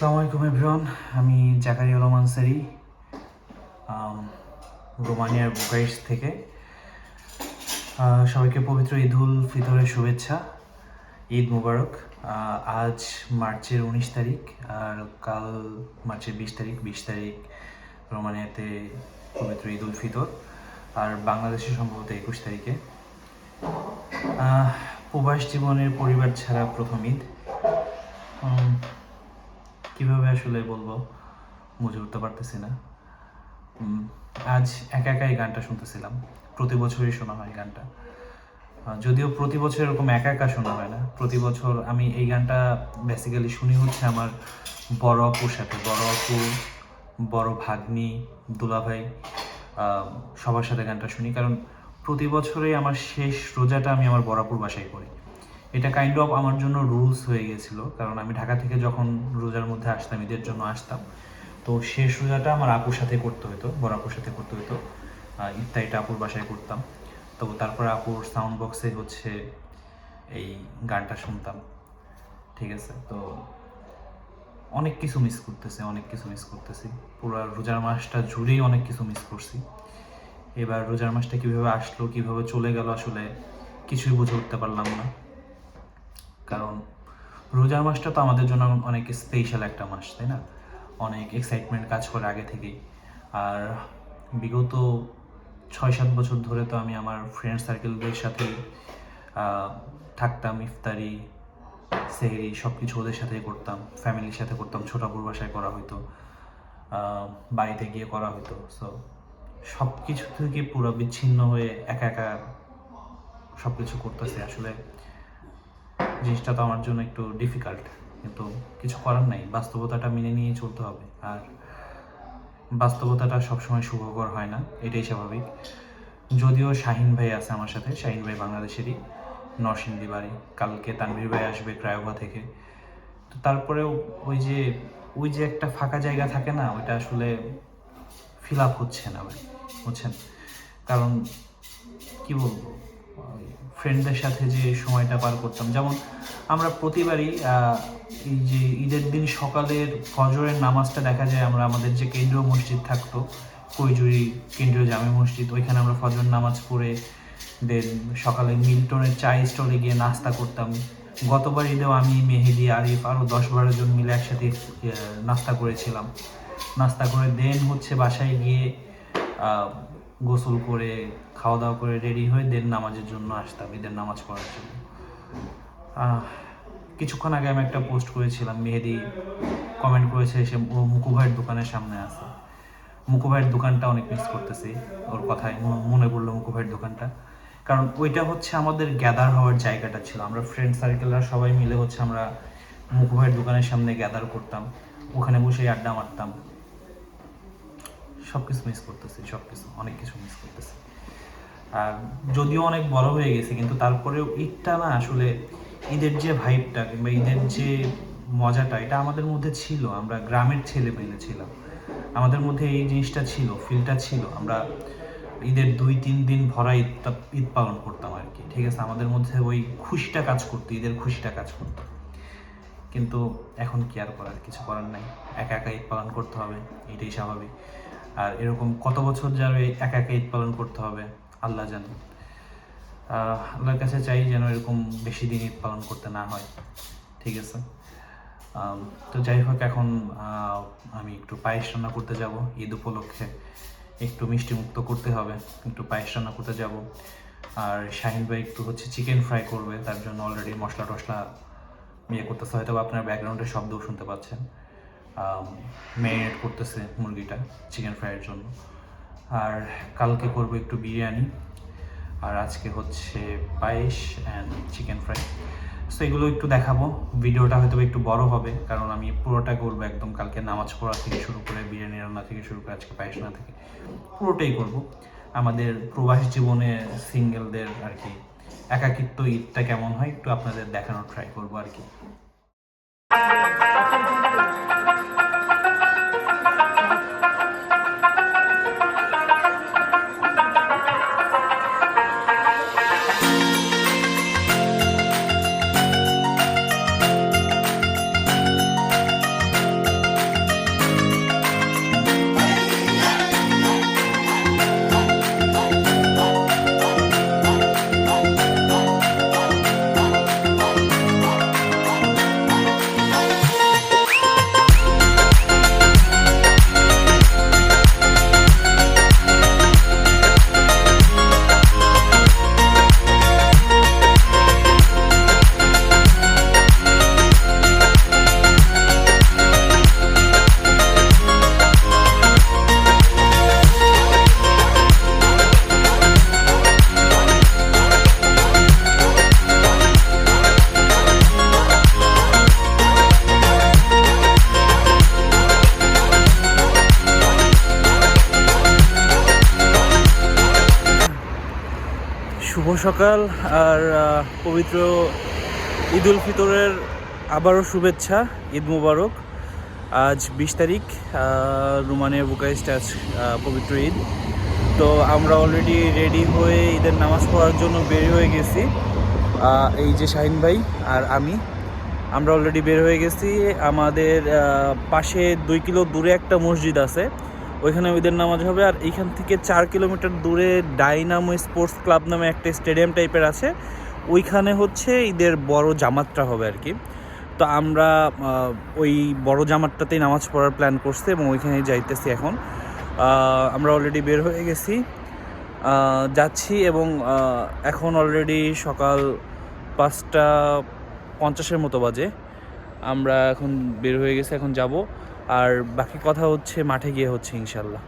আসসালামু আলাইকুম এভরিওয়ান। আমি জাকারিয়া আলম আনসারি, রোমানিয়ার বুকারেস্ট থেকে। সবাইকে পবিত্র ঈদ উল ফিতরের শুভেচ্ছা। ঈদ মুবারক। আজ মার্চের 19 তারিখ আর কাল মার্চের 20 তারিখ রোমানিয়াতে পবিত্র ঈদ উল ফিতর, আর বাংলাদেশে সম্ভবত 21 তারিখে। প্রবাস জীবনের পরিবার ছাড়া প্রথম ঈদ। কীভাবে আসলে বলবো, বুঝে উঠতে পারতেছি না। আজ একা একাই গানটা শুনতেছিলাম। প্রতি বছরই শোনা হয় গানটা, যদিও প্রতি বছর এরকম একা একা শোনা হয় না। প্রতি বছর আমি এই গানটা বেসিক্যালি শুনি হচ্ছে আমার বড় আপুর সাথে। বড় আপু, বড় ভাগ্নি, দুলাভাই, সবার সাথে গানটা শুনি, কারণ প্রতি বছরেই আমার শেষ রোজাটা আমি আমার বড় আপুর বাসায় করি। এটা কাইন্ড অফ আমার জন্য রুলস হয়ে গেছিল, কারণ আমি ঢাকা থেকে যখন রোজার মধ্যে আসতাম, ঈদের জন্য আসতাম, তো শেষ রোজাটা আমার আপুর সাথে করতে হতো, বড় আপুর সাথে করতে হতো। ইফতারিটা আপুর বাসায় করতাম। তো তারপরে আপুর সাউন্ড বক্সে হচ্ছে এই গানটা শুনতাম। ঠিক আছে, তো অনেক কিছু মিস করতেছি। পুরো রোজার মাসটা জুড়েই অনেক কিছু মিস করছি। এবার রোজার মাসটা কীভাবে আসলো, কীভাবে চলে গেল, আসলে কিছুই বুঝে উঠতে পারলাম না। কারণ রোজার মাসটা তো আমাদের জন্য অনেক স্পেশাল একটা মাস, তাই না? অনেক এক্সাইটমেন্ট কাজ করে আগে থেকেই। আর বিগত 6-7 বছর ধরে তো আমি আমার ফ্রেন্ড সার্কেলদের সাথে থাকতাম। ইফতারি, সেহরি সব কিছু ওদের সাথেই করতাম, ফ্যামিলির সাথে করতাম। ছোটাপুর বাসায় করা হতো, বাড়িতে গিয়ে করা হতো। সো সব কিছু থেকে পুরো বিচ্ছিন্ন হয়ে একা একা সব কিছু করতেছে। আসলে জিনিসটা তো আমার জন্য একটু ডিফিকাল্ট, কিন্তু কিছু করার নাই। বাস্তবতাটা মেনে নিয়ে চলতে হবে, আর বাস্তবতাটা সবসময় সুখকর হয় না, এটাই স্বাভাবিক। যদিও শাহিন ভাই আছে আমার সাথে, শাহিন ভাই বাংলাদেশেরই, নরসিংদী বাড়ি। কালকে তানভীর ভাই আসবে ক্রায়োভা থেকে। তো তারপরেও ওই যে একটা ফাঁকা জায়গা থাকে না, ওইটা আসলে ফিল আপ হচ্ছে না ভাই, বুঝছেন? কারণ কি বলবো, ফ্রেন্ডদের সাথে যে সময়টা পার করতাম, যেমন আমরা প্রতিবারই এই যে ঈদের দিন সকালের ফজরের নামাজটা দেখা যায়, আমরা আমাদের যে কেন্দ্রীয় মসজিদ থাকতো, কৈজুরি কেন্দ্রীয় জামে মসজিদ, ওইখানে আমরা ফজর নামাজ পড়ে দেন সকালে মিল্টনের চা স্টলে গিয়ে নাস্তা করতাম। গতবার ঈদেও আমি, মেহেদি, আরিফ আরও 10-12 জন মিলে একসাথে নাস্তা করেছিলাম। নাস্তা করে দেন হচ্ছে বাসায় গিয়ে গোসল করে খাওয়া দাওয়া করে রেডি হয়ে দেন নামাজের জন্য আসতাম, ঈদের নামাজ পড়ার জন্য। কিছুক্ষণ আগে আমি একটা পোস্ট করেছিলাম, মেহেদি কমেন্ট করেছে সে মুকু ভাইয়ের দোকানের সামনে আছে। মুকু ভাইয়ের দোকানটা অনেক মিস করতেছি, ওর কথায় মনে পড়লো মুকু ভাইয়ের দোকানটা। কারণ ওইটা হচ্ছে আমাদের গ্যাদার হওয়ার জায়গাটা ছিল। আমরা ফ্রেন্ড সার্কেলরা সবাই মিলে হচ্ছে আমরা মুকু ভাইয়ের দোকানের সামনে গ্যাদার করতাম, ওখানে বসে আড্ডা মারতাম। সব কিছু মিস করতেছি, অনেক কিছু মিস করতেছি। আর যদিও অনেক বড় হয়ে গেছে, কিন্তু তারপরেও ঈদটা না, আসলে ঈদের যে ভাইবটা কিংবা ঈদের যে মজাটা, এটা আমাদের মধ্যে ছিল। আমরা গ্রামের ছেলে মেয়ে ছিলাম, আমাদের মধ্যে এই জিনিসটা ছিল, ফিলটা ছিল। আমরা ঈদের 2-3 দিন ভরা ঈদ পালন করতাম আর কি। ঠিক আছে, আমাদের মধ্যে ওই খুশিটা কাজ করতো, ঈদের খুশিটা কাজ করতো। কিন্তু এখন কি আর করার, কিছু করার নাই। একা একা ঈদ পালন করতে হবে, এটাই স্বাভাবিক। আর এরকম কত বছর যাবে একা একা ঈদ পালন করতে হবে আল্লাহ জানে। আল্লাহর কাছে চাই যেন এরকম বেশি দিন ঈদ পালন করতে না হয়। ঠিক আছে, তো যাই হোক, এখন আমি একটু পায়েস রান্না করতে যাব ঈদ উপলক্ষে। একটু মিষ্টি মুক্ত করতে হবে, একটু পায়েস রান্না করতে যাব। আর শাহিন ভাই একটু হচ্ছে চিকেন ফ্রাই করবে, তার জন্য অলরেডি মশলা টশলা করতেছে। হয়তো আপনার ব্যাকগ্রাউন্ডের শব্দও শুনতে পাচ্ছেন। ম্যারিনেট করতেছে মুরগিটা চিকেন ফ্রাইয়ের জন্য। আর কালকে করবো একটু বিরিয়ানি, আর আজকে হচ্ছে পায়েস অ্যান্ড চিকেন ফ্রাই। সো এগুলো একটু দেখাবো। ভিডিওটা হয়তো একটু বড় হবে, কারণ আমি পুরোটা করবো একদম, কালকে নামাজ পড়া থেকে শুরু করে বিরিয়ানি রান্না থেকে শুরু করে আজকে পায়েস রান্না থেকে পুরোটাই করব। আমাদের প্রবাসী জীবনে সিঙ্গেলদের আর কি একাকিত্ব ঈদটা কেমন হয় একটু আপনাদের দেখানোর ট্রাই করবো আর কি। শুভ সকাল আর পবিত্র ঈদ উল ফিতরের আবারও শুভেচ্ছা। ঈদ মুবারক। আজ 20 তারিখ, রোমানিয়া বুকারেস্টে আজ পবিত্র ঈদ। তো আমরা অলরেডি রেডি হয়ে ঈদের নামাজ পড়ার জন্য বের হয়ে গেছি। এই যে শাহিন ভাই আর আমরা অলরেডি বের হয়ে গেছি। আমাদের পাশে 2 কিলো দূরে একটা মসজিদ আছে, ওইখানে ঈদের নামাজ হবে। আর এইখান থেকে 4 কিলোমিটার দূরে ডাইনামো স্পোর্টস ক্লাব নামে একটা স্টেডিয়াম টাইপের আছে, ওইখানে হচ্ছে ঈদের বড় জামাতটা হবে আর কি। তো আমরা ওই বড় জামাতটাতেই নামাজ পড়ার প্ল্যান করছি এবং ওইখানে যাইতেছি এখন। আমরা অলরেডি বের হয়ে গেছি, যাচ্ছি এবং এখন অলরেডি সকাল 5:50 মতো বাজে। আমরা এখন বের হয়ে গেছি, এখন যাব। আর বাকি কথা হচ্ছে মাঠে গিয়ে হচ্ছে ইনশাল্লাহ।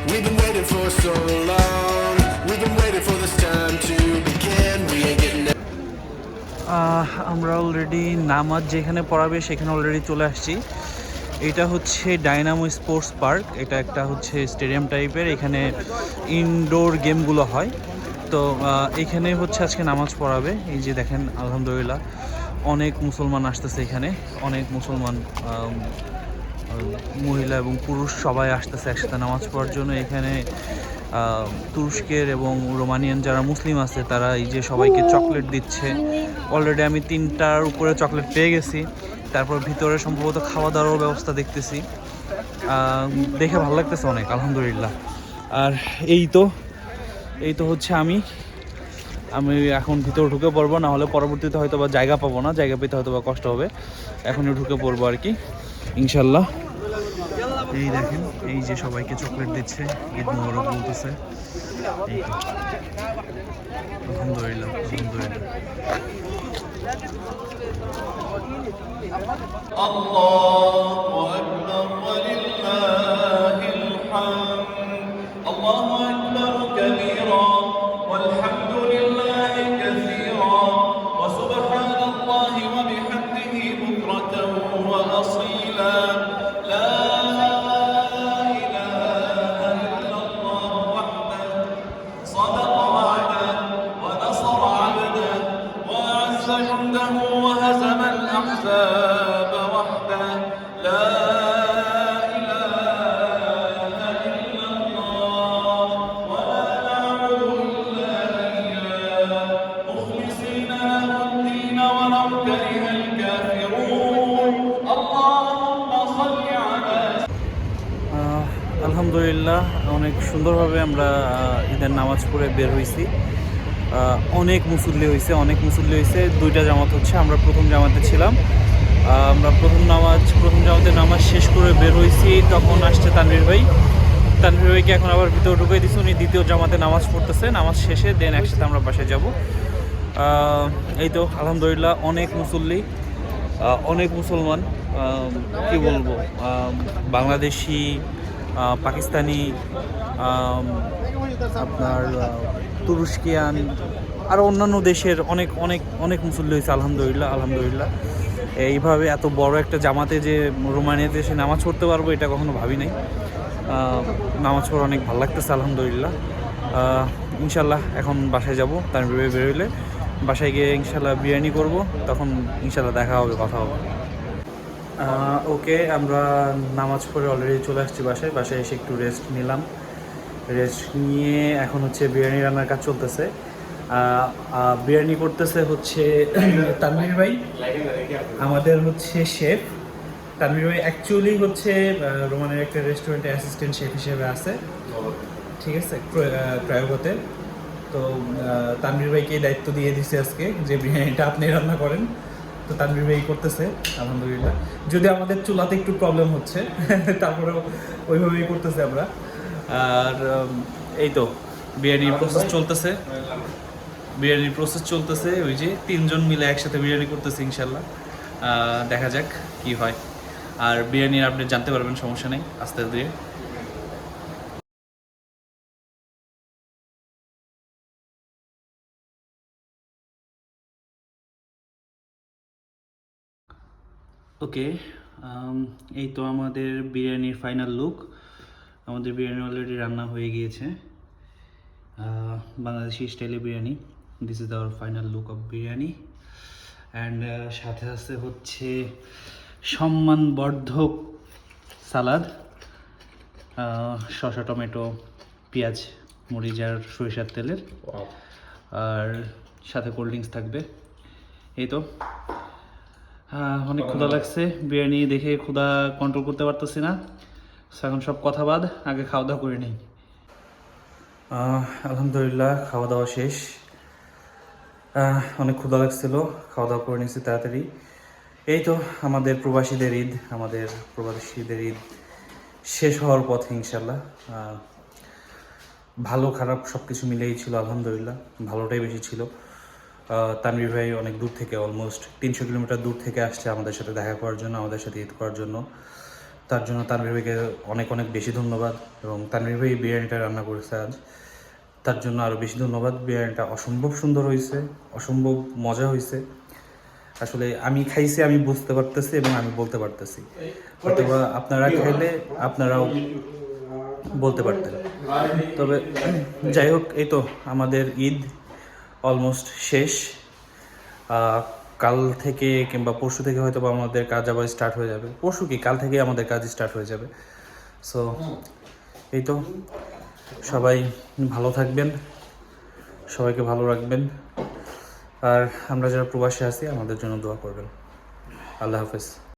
We've been waiting for so long. We've been waiting for this time to begin. We ain't getting আমরা অলরেডি নামাজ যেখানে পড়াবে সেখানে অলরেডি চলে আসছি। এটা হচ্ছে ডাইনামো স্পোর্টস পার্ক। এটা একটা হচ্ছে স্টেডিয়াম টাইপের, এখানে ইনডোর গেমগুলো হয়। তো এখানে হচ্ছে আজকে নামাজ পড়াবে। এই যে দেখেন, আলহামদুলিল্লাহ অনেক মুসলমান আসতেছে এখানে, অনেক মুসলমান মহিলা এবং পুরুষ সবাই আসতেছে একসাথে নামাজ পড়ার জন্য। এখানে তুরস্কের এবং রোমানিয়ান যারা মুসলিম আছে তারা এই যে সবাইকে চকলেট দিচ্ছে। অলরেডি আমি 3টার উপরে চকলেট পেয়ে গেছি। তারপর ভিতরে সম্ভবত খাওয়া দাওয়ার ব্যবস্থা দেখতেছি, দেখে ভালো লাগতেছে অনেক, আলহামদুলিল্লাহ। আর এই তো হচ্ছে আমি এখন ভিতরে ঢুকে পড়বো, না হলে পরবর্তীতে হয়তো বা জায়গা পাবো না, জায়গা পেতে হয়তো বা কষ্ট হবে। এখনই ঢুকে পড়বো আর কি ইনশাল্লাহ। এই দেখেন, এই যে সবাইকে চকলেট দিচ্ছে, ঈদ মোবারক বলতেছে। এই তো, আলহামদুলিল্লাহ আলহামদুলিল্লাহ। আল্লাহু আকবার ওয়ালিল্লাহিল হামদ। আল্লাহু আকবার কাবীরা ওয়ালহামদুলিল্লাহি কাসীরা ওয়া সুবহানাল্লাহি ওয়া বিহামদিহি বুকরাতান ওয়া আসীলা। লা صدق وعده ونصر عبده وأعز جنده وهزم الأحزاب وحده. لا إله إلا الله ولا نعبد إلا إياه مخلصين له الدين ولو كره الكافرون. اللهم صل على আলহামদুলিল্লাহ অনেক সুন্দরভাবে আমরা ঈদের নামাজ পড়ে বের হয়েছি। অনেক মুসল্লি হয়েছে। 2টা জামাত হচ্ছে, আমরা প্রথম জামাতে ছিলাম। আমরা প্রথম জামাতের নামাজ শেষ করে বের হয়েছি, তখন আসছে তানভীর ভাইকে এখন আবার ভিতরে ঢুকিয়ে দিচ্ছি। উনি দ্বিতীয় জামাতে নামাজ পড়তেছে, নামাজ শেষে দেন একসাথে আমরা বাসায় যাব। এই তো আলহামদুলিল্লাহ অনেক মুসল্লি, অনেক মুসলমান, কি বলবো, বাংলাদেশি, পাকিস্তানি, আপনার তুরস্কিয়ান, আর অন্যান্য দেশের অনেক অনেক অনেক মুসল্লি হয়েছে। আলহামদুলিল্লাহ এইভাবে এত বড় একটা জামাতে যে রোমানিয়াতে এসে নামাজ পড়তে পারবো এটা কখনো ভাবি নাই। নামাজ পড়া অনেক ভালো লাগতেছে আলহামদুলিল্লাহ। ইনশাল্লাহ এখন বাসায় যাব, তার বেরোলে বাসায় গিয়ে ইনশাল্লাহ বিরিয়ানি করব, তখন ইনশাল্লাহ দেখা হবে, কথা হবে। ওকে, আমরা নামাজ পড়ে অলরেডি চলে আসছি বাসায় এসে একটু রেস্ট নিয়ে এখন হচ্ছে বিরিয়ানি রান্নার কাজ চলতেছে। বিরিয়ানি করতেছে হচ্ছে তানভীর ভাই, আমাদের হচ্ছে শেফ। তানভীর ভাই অ্যাকচুয়ালি হচ্ছে রোমানের একটা রেস্টুরেন্টে অ্যাসিস্ট্যান্ট শেফ হিসেবে আছে, ঠিক আছে, ক্রায়োগতে। তো তানভীর ভাইকে দায়িত্ব দিয়ে দিছে আজকে যে বিরিয়ানিটা আপনি রান্না করেন। তো তানভীর ভাই করতেছে আলহামদুলিল্লাহ, যদি আমাদের চুলাতে একটু প্রবলেম হচ্ছে তারপরেও ওইভাবেই করতেছে আমরা। আর এই তো বিরিয়ানির প্রসেস চলতেছে, ওই যে 3জন মিলে একসাথে বিরিয়ানি করতেছে ইনশাল্লাহ। দেখা যাক কি হয়। আর বিরিয়ানির আপনি জানতে পারবেন, সমস্যা নেই, আস্তে আস্তে। ওকে, এই তো আমাদের বিরিয়ানির ফাইনাল লুক। আমাদের বিরিয়ানি অলরেডি রান্না হয়ে গিয়েছে, বাংলাদেশি স্টাইলে biryani. This is our final look of biryani. And সাথে আছে হচ্ছে সম্মানবর্ধক সালাদ, শসা, টমেটো, পেঁয়াজ, মরিচ আর সরিষার তেলের, আর সাথে কোল্ড ড্রিঙ্কস থাকবে। এই তো অনেক ক্ষুধা লাগছে, বিরিয়ানি দেখে ক্ষুধা কন্ট্রোল করতে পারতেছি না। এখন সব কথা বাদ, আগে খাওয়া দাওয়া করে নিই। আলহামদুলিল্লাহ খাওয়া দাওয়া শেষ। অনেক ক্ষুধা লাগছিল, খাওয়া দাওয়া করে নিচ্ছি তাড়াতাড়ি। এই তো আমাদের প্রবাসীদের ঈদ শেষ হওয়ার পথে ইনশাল্লাহ। ভালো খারাপ সব কিছু মিলেই ছিল, আলহামদুলিল্লাহ ভালোটাই বেশি ছিল। তানভীর ভাই অনেক দূর থেকে, অলমোস্ট 300 কিলোমিটার দূর থেকে আসছে আমাদের সাথে দেখা করার জন্য, আমাদের সাথে ঈদ করার জন্য। তার জন্য তানভীর ভাইকে অনেক অনেক বেশি ধন্যবাদ। এবং তানভীর ভাই বিরিয়ানিটা রান্না করেছে আজ, তার জন্য আরও বেশি ধন্যবাদ। বিরিয়ানিটা অসম্ভব সুন্দর হয়েছে, অসম্ভব মজা হয়েছে। আসলে আমি খাইছি, আমি বুঝতে পারতেছি এবং আমি বলতে পারতেছি, হয়তো আপনারা খাইলে আপনারাও বলতে পারতেন। তবে যাই হোক, এই তো আমাদের ঈদ অলমোস্ট শেষ। কাল থেকে কিংবা পরশু থেকে হয়তো বা আমাদের কাজ আবার স্টার্ট হয়ে যাবে। পরশু কি, কাল থেকে আমাদের কাজ স্টার্ট হয়ে যাবে। সো এই তো, সবাই ভালো থাকবেন, সবাইকে ভালো রাখবেন। আর আমরা যারা প্রবাসী আছি আমাদের জন্য দোয়া করবেন। আল্লাহ হাফেজ।